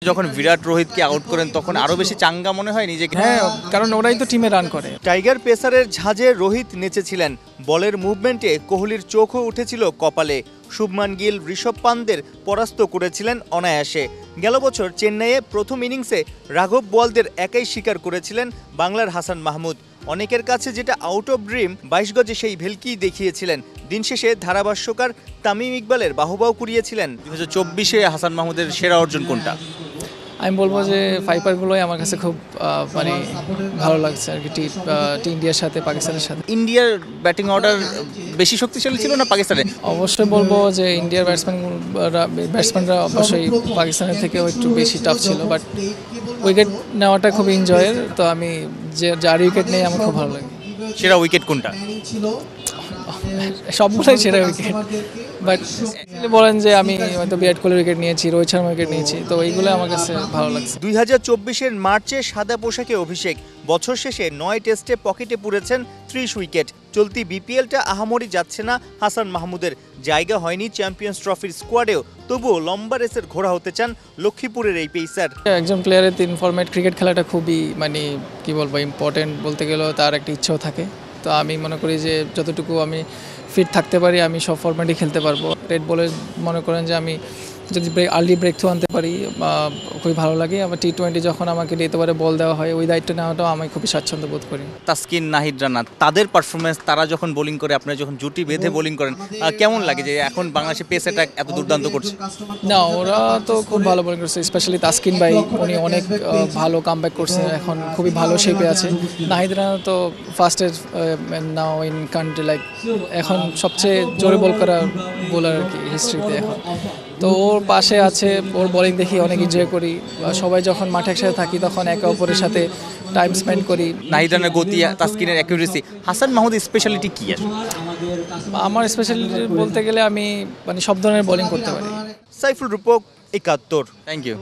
যখন বিরাট রোহিতকে আউট করেন তখন আরো বেশি চাঙ্গা মনে হয় নিজেকে। হ্যাঁ, কারণ ওরাই তো টিমে রান করে। টাইগার পেসারের ঝাঁজে রোহিত নেচেছিলেন, বলের মুভমেন্টে কোহলির চোখও উঠেছিল কপালে। শুভমান গিল, ঋষভ পান্তের পরাস্ত করেছিলেন অনায়াসে। গেল বছর চেন্নাইয়ে প্রথম ইনিংসে রাঘব বোয়ালদের একাই শিকার করেছিলেন বাংলার হাসান মাহমুদ। অনেকের কাছে যেটা আউট অফ ড্রিম, 22 গজে সেই ভেলকি দেখিয়েছিলেন। দিন শেষে ধারাভাষ্যকার তামিম ইকবালের বাহুবাহু কুড়িয়েছিলেন। 2024-এ হাসান মাহমুদের সেরা অর্জন কোনটা? আমি বলবো যে ফাইপারগুলোই আমার কাছে খুব মানে ভালো লাগছে আর কি, টি ইন্ডিয়ার সাথে পাকিস্তানের সাথে। ইন্ডিয়ার ব্যাটিং অর্ডার বেশি শক্তিশালী ছিল না পাকিস্তানের? অবশ্যই বলবো যে ইন্ডিয়ার ব্যাটসম্যানরা অবশ্যই পাকিস্তানের থেকেও একটু বেশি টাফ ছিল, বাট উইকেট নেওয়াটা খুব এনজয়ের। তো আমি যার উইকেট নেই আমার খুব ভালো লাগে। সেরা উইকেট কোনটা? সবগুলোই সেরা উইকেট, বাট বলেন যে আমি হয়তো বিরাট কোহলির উইকেট নিয়েছি, রোহিত শর্মার উইকেট নিয়েছি, তো এইগুলো আমার কাছে ভালো লাগছে। 2024-এর মার্চে সাদা পোশাকে অভিষেক, বছর শেষে 9 টেস্টে পকেটে পুরেছেন 30 উইকেট। চলতি বিপিএলটা আহামরি যাচ্ছে না হাসান মাহমুদের, জায়গা হয়নি চ্যাম্পিয়ন্স ট্রফির স্কোয়াডেও। তবুও লম্বা রেসের ঘোড়া হতে চান লক্ষ্মীপুরের এই পেসার। একজন প্লেয়ারের 3 ফরম্যাট ক্রিকেট খেলাটা খুবই মানে কি বলবো ইম্পর্টেন্ট, বলতে গেলেও তার একটা ইচ্ছেও থাকে। তো আমি মনে করি যে যতটুকু আমি ফিট থাকতে পারি আমি সব ফরম্যাটই খেলতে পারবো। রেড বলে মনে করেন যে আমি যদি আর্লি ব্রেক থ্রু আনতে পারি খুবই ভালো লাগে। আবার টি-20 যখন আমাকে দিতে পারে বল দেওয়া হয়, ওই দায়িত্ব নেওয়াটাও আমি খুবই স্বাচ্ছন্দ্য বোধ করি। তাসকিন, নাহিদ রানা, তাদের পারফরমেন্স, তারা যখন বোলিং করে, আপনারা যখন জুটি বেঁধে বোলিং করেন, কেমন লাগে যে এখন বাংলাদেশে পেস অ্যাটাক এত দুর্দান্ত করছে? না, ওরা তো খুব ভালো বোলিং করছে, স্পেশালি তাসকিন ভাই, উনি অনেক ভালো কামব্যাক করছে, এখন খুবই ভালো শেপে আছে। নাহিদ রানা তো fastest now in country, like এখন সবচেয়ে জোরে বল করা বোলার আর কি হিস্ট্রিতে এখন। তো ওর পাশে আছে, ওর বোলিং দেখি অনেক এনজয় করি। সবাই যখন মাঠে একসাথে থাকি তখন একে অপরের সাথে টাইম স্পেন্ড করি। নাহিদ রানার গতি, তাসকিনের অ্যাকুরেসি, হাসান মাহমুদের স্পেশালিটি কি আছে? আমার স্পেশালিটি বলতে গেলে আমি মানে সব ধরনের বোলিং করতে পারি। সাইফুল রূপক, 71। Thank you.